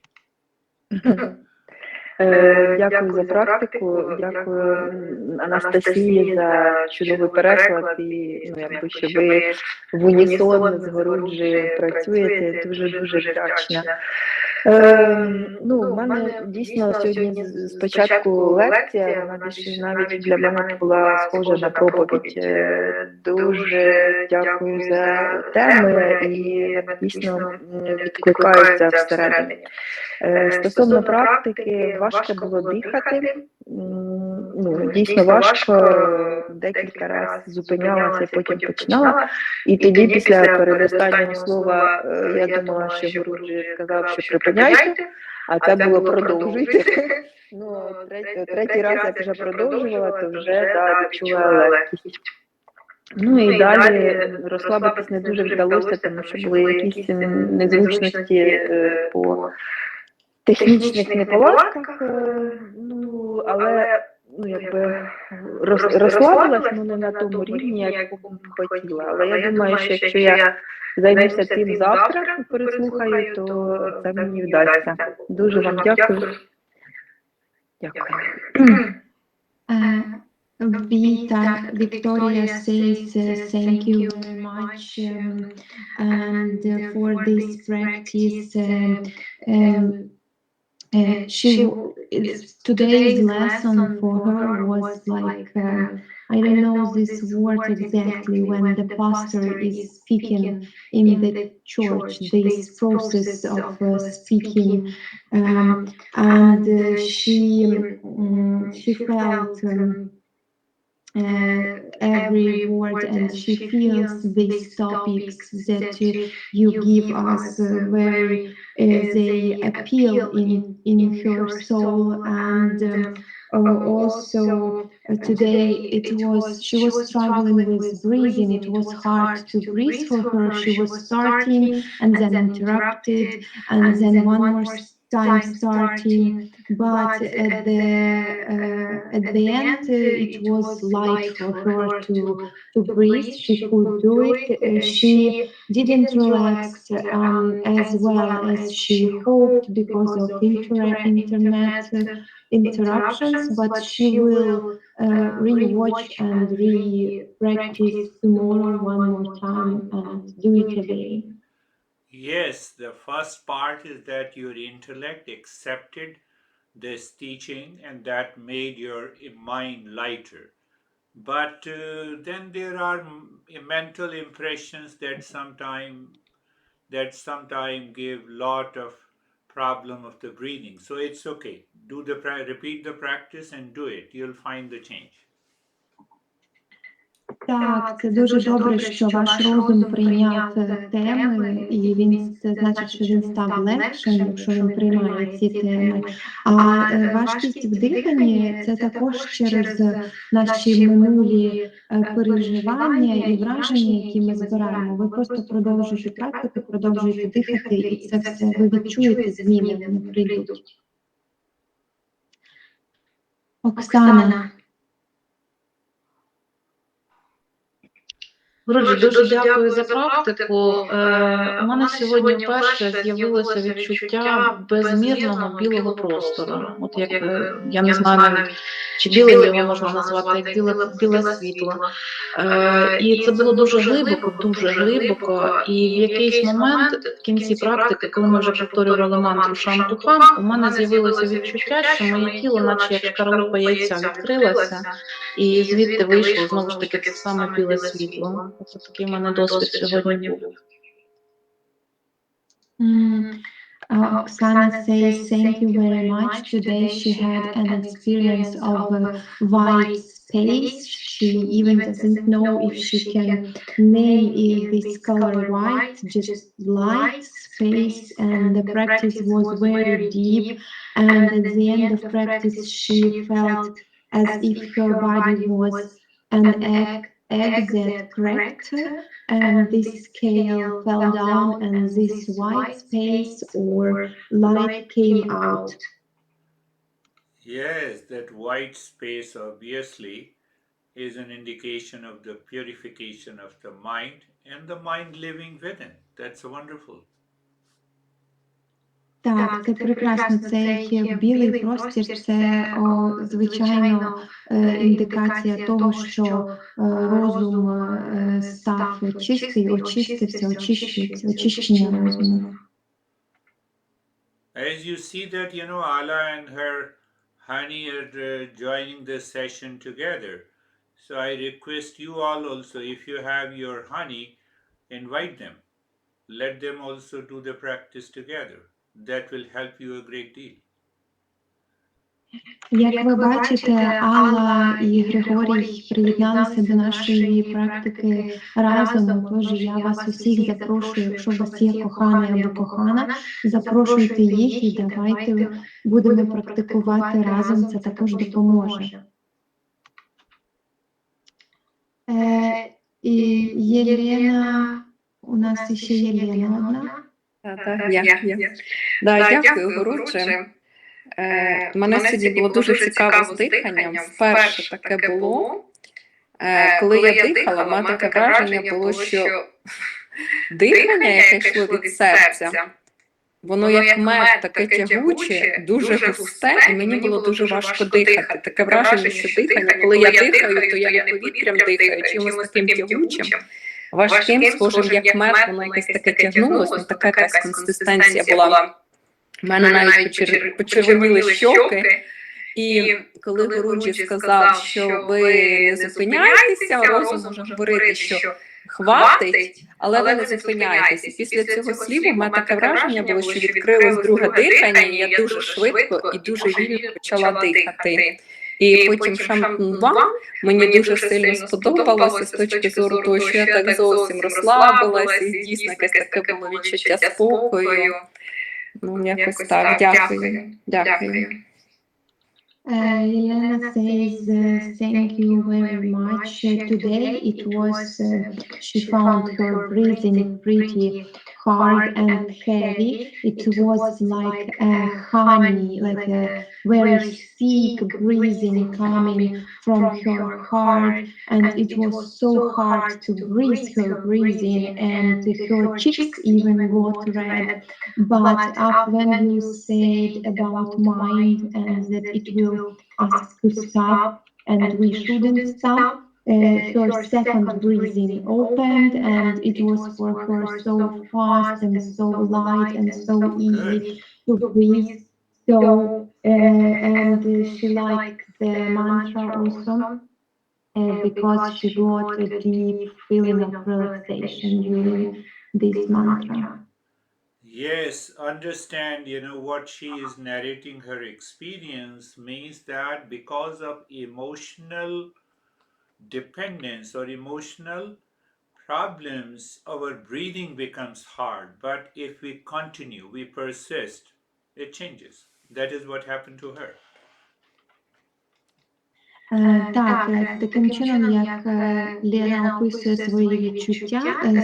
Дякую за практику, дякую Анастасії за чудовий переклад і якби що ви в унісон з Горуджі працюєте. Дуже вдячна. В мене дійсно сьогодні спочатку лекція, вона більше навіть для мене була схожа на проповідь. Дуже дякую за теми і вони дійсно відкликаються всередині. Стосовно практики, важко було дихати. Дійсно важко, декілька разів зупинялася, потім починала. І тоді, після передостаннього слова, я думала, що Гуруджі сказав, що припиняйте, а це було продовжуйте. Третій раз, як вже продовжувала, то вже відчула легкість. І далі розслабитись не дуже вдалося, тому що були якісь незручності по технічних неполадках, але якби розслабилась, не на тому рівні, як хотіла. Але я думаю, що якщо я займуся цим завтра, переслухаю, то це мені вдасться. Дуже вам дякую. Дякую. Victoria says thank you very much and for this practice. Today's lesson for her was like I don't know this word exactly when the pastor is speaking in the church. This process of speaking, and she felt. Every word, and she feels these topics that you give us very they appeal in her soul. And also today she was struggling with breathing. It was hard to breathe for her. She was starting and then interrupted and then one more time starting, but at the end it was light for her to breathe. She could do it. She didn't relax as well as she hoped because of internet interruptions, but she will re-watch and re-practice tomorrow one more time and do it again. Yes, the first part is that your intellect accepted this teaching and that made your mind lighter. But then there are mental impressions that sometime give lot of problem of the breathing. So it's okay. Repeat the practice and do it. You'll find the change. Так, це дуже добре, що ваш розум прийняв теми, і це значить, що він став легшим, якщо він приймає ці теми. А важкість в диханні – це також через наші минулі переживання і враження, які ми збираємо. Ви просто продовжуєте практику, продовжуєте дихати, і це все, ви відчуєте зміни, вони прийдуть. Оксана. Гриsh, дуже дякую за практику. У мене сьогодні вперше з'явилося відчуття безмірного білого простору. От як, я не знаю навіть, чи білим його можна назвати, як біле світло. І це було дуже глибоко. І в якийсь момент в кінці практики, коли ми вже повторювали мантру шам-тухам, у мене з'явилося відчуття, що моє тіло, наче як шкаралупа яйця, відкрилося, і звідти вийшло, знову ж таки, це саме біле світло. Це такий в мене досвід сьогодні був. Oksana says thank you very much. Today she had an experience of white space. She even doesn't know if she can name this color white, just light space, and the practice was very deep, and at the end of practice she felt as if her body was an egg that cracked, and this scale fell down and this white space or light came out. Yes, that white space obviously is an indication of the purification of the mind and the mind living within. That's wonderful. Так, це прекрасно. Цей білий простір це, звичайно, індикація того, що розум став чистий, очистився, очищується, очищення розуму. As you see that, Ala and her honey are joining the session together. So I request you all also, if you have your honey, invite them. Let them also do the practice together. That will help you a great deal. Як ви бачите, Алла і Григорій приєдналися до нашої практики разом, тож я вас усіх запрошую, якщо у вас є коханий або кохана, запрошуйте їх і давайте будемо практикувати разом, це також допоможе. І Єлена, у нас ще Єлена одна. Так, дякую, Гуруче. У мене сьогодні було дуже цікаво з диханням. Вперше таке було. Коли я дихала, в мене таке враження було, що дихання, яке йшло від серця, воно як мед, таке тягуче, дуже густе, і мені було дуже важко дихати. Таке враження, що дихання, коли я дихаю, то я не повітрям дихаю, чимось таким тягучим, важким, схожим як мед, воно якесь таке тягнулося, ну така якась консистенція була. У мене навіть почервоніли щоки, і коли Гуруджі сказав, що ви не зупиняєтеся, розум може говорити, що хватить, але ви не зупиняєтеся. Після цього слів у мене таке враження було, що відкрилось друге дихання, і я дуже швидко і дуже вільно почала дихати. І потім шампунва мені дуже сильно сподобалося з точки зору того, що я так зовсім розслабилася, і дійсно якесь таке було відчуття спокою. Ну, якось так. Дякую. Elena says, thank you very much. Today it was, she found her breathing pretty hard and heavy. It was like a honey, like a very thick breathing coming from her heart, and it was so hard to breathe her breathing, and her cheeks even got red. But when you said about mind and that it will ask to stop and we shouldn't stop, her second breathing opened, and it was for her so fast and so light and so easy to breathe. So and she liked the mantra also because she got a deep feeling of relaxation during this mantra. Yes, understand, what she is narrating her experience means that because of emotional dependence or emotional problems, our breathing becomes hard. But if we continue, we persist, it changes. That is what happened to her. Так, таким чином, як Лена описує свої відчуття,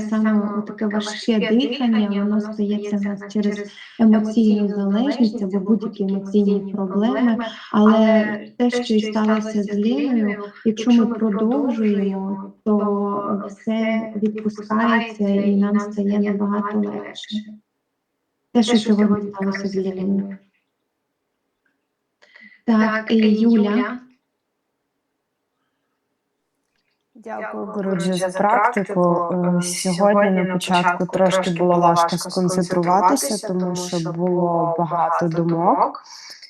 саме таке важке дихання, воно стається в нас через емоційну залежність або будь-які емоційні проблеми, але те, що і сталося з Леною, якщо ми продовжуємо, то все відпускається і нам стає набагато легше. Те, що сьогодні сталося з Леною. Так, і Юля. Дякую, Гуруджі, за практику. Сьогодні на початку трошки було важко сконцентруватися, тому що було багато думок,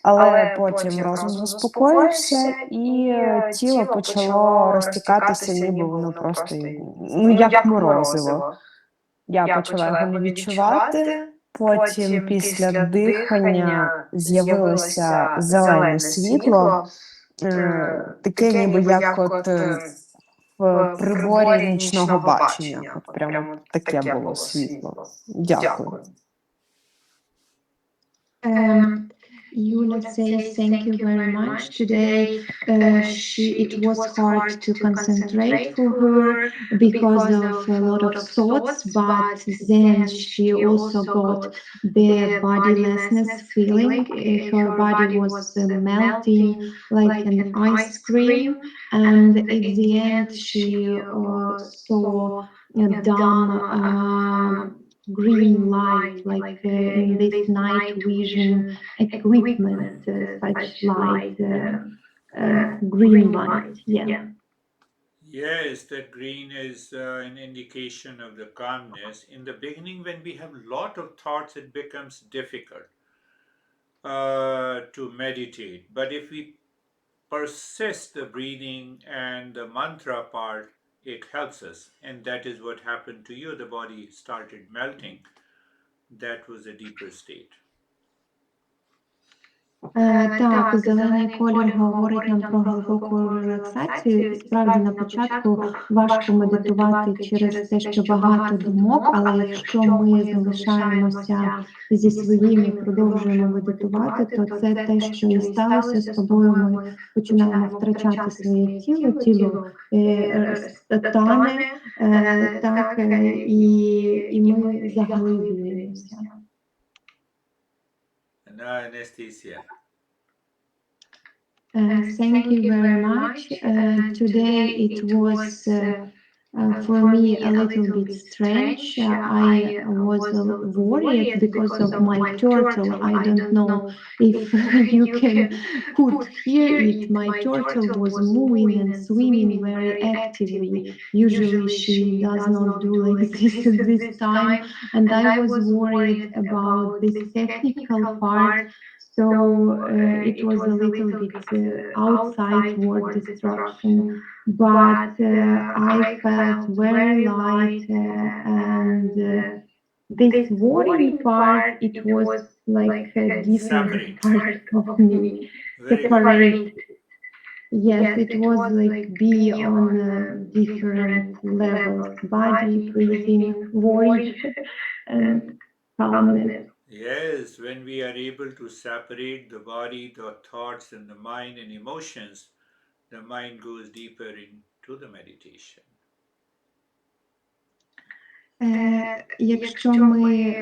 але потім розум заспокоївся і тіло почало розтікатися, ніби воно просто як морозиво. Я почала його не відчувати, потім після дихання з'явилося зелене світло, таке ніби як от в приборі нічного бачення. От прямо таке було світло. Дякую. Yula says thank you very much. Today it was hard to concentrate for her because of a lot of thoughts, but then she also got the bodilessness feeling. Her body was melting like an ice cream, and at the end she saw dumb green light, like in this night vision equipment, such light, green light. Yeah. Yes, that green is an indication of the calmness. In the beginning, when we have a lot of thoughts, it becomes difficult to meditate. But if we persist the breathing and the mantra part, it helps us. And that is what happened to you. The body started melting. That was a deeper state. Так, зелений колір говорить нам про глибоку релаксацію. І справді на початку важко медитувати через те, що багато думок, але якщо ми залишаємося зі своїм і продовжуємо медитувати, то це те, що і сталося з тобою. Ми починаємо втрачати своє тіло, тіло тане, так, і ми заглиблюємося. And now anesthesia. Thank you very much. Today it was for me a little bit strange. I was worried because of my turtle. I don't know if you could hear it. My turtle was moving and swimming very actively. Usually she does not do like this at this time, and I was worried about this technical part. So it was a little bit outside word destruction, but I felt very light, and this worrying part, it was like a different Separate. part of me, Very good. separate. Yes, it was like be on different levels, body, breathing, worry, and calmness. Yes, when we are able to separate the body, the thoughts, and the mind and emotions, the mind goes deeper into the meditation. Якщо ми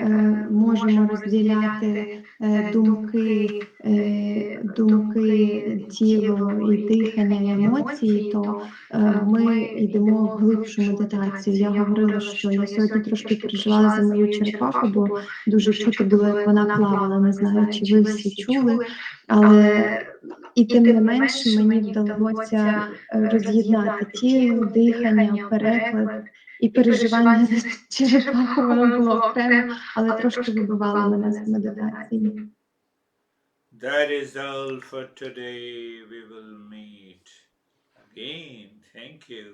можемо розділяти думки, тіло і дихання, і емоції, то ми йдемо в глибшу медитацію. Я говорила, що я сьогодні трошки переживала за мою черепаху, бо дуже чути було, як вона плавала. Не знаю, чи ви всі чули, але і тим не менш мені вдалося роз'єднати тіло, дихання, переклад. І переживання за черепаху, воно було окремо, але трошки вибивало мене з медитації. That is all for today. We will meet again. Thank you.